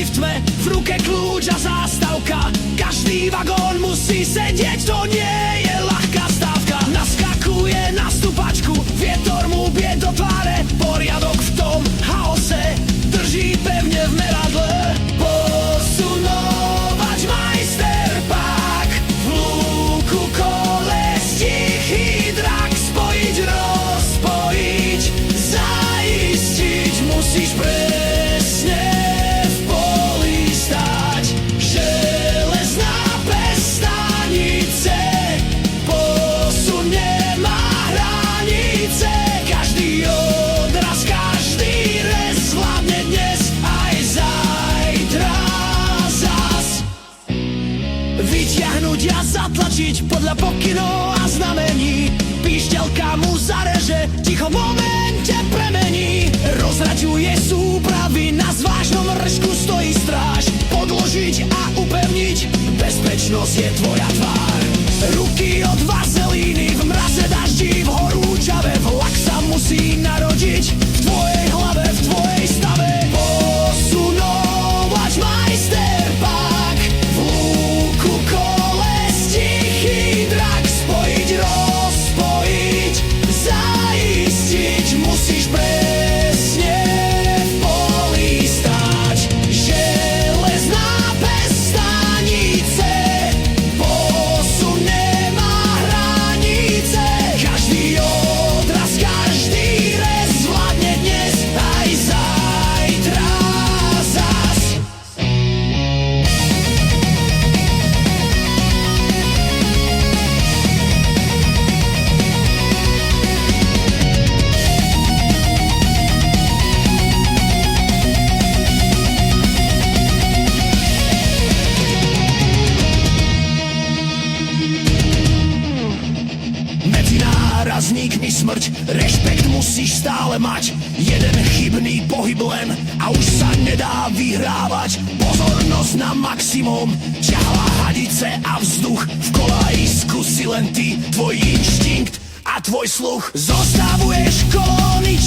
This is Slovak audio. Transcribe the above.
v tme, v ruke kľúč a zástavka. Každý vagón musí sedieť, to nie je ľahká stávka. Naskakuje na stupačku, vietor mu bije do tváre. Poriadok v tom chaose drží pevne v meradle. Posunovač majster pak, v lúku koles tichý drak. Spojiť, rozpojiť, zaistiť, musíš presne v poli stať. Železná pestanice, posun nemá hranice. Každý odraz, každý rez zvládne dnes aj zajtra zas. Vyťahnuť a zatlačiť podľa pokynov a znamení. Píšťalka mu zareže, ticho v momente premení. Rozraďuje súpravy, na zvážnom ršku stojí stráž. Podložiť a upevniť, bezpečnosť je tvoja tvár. Ruky od vazelíny, v mraze daždi, v horúčave. Vlak sa musí narodiť v tvojej hlave, v tvojej stave. Posunovač majster pak, v lúku koles tichý drak. Spojiť, rozpojiť, zaistiť, musíš presne v poli stať. Železná pestanice, posun nemá hranice. Každý odraz, každý rez zvládne dnes aj zajtra zas. Medzi nárazníkmi smrť, rešpekt musíš stále mať. Jeden chybný pohyb len a už sa nedá vyhrávať. Pozornosť na maximum, ťahla hadice a vzduch. V kolajsku si len ty, tvoj inštinkt a tvoj sluch. Zostavuješ kolóny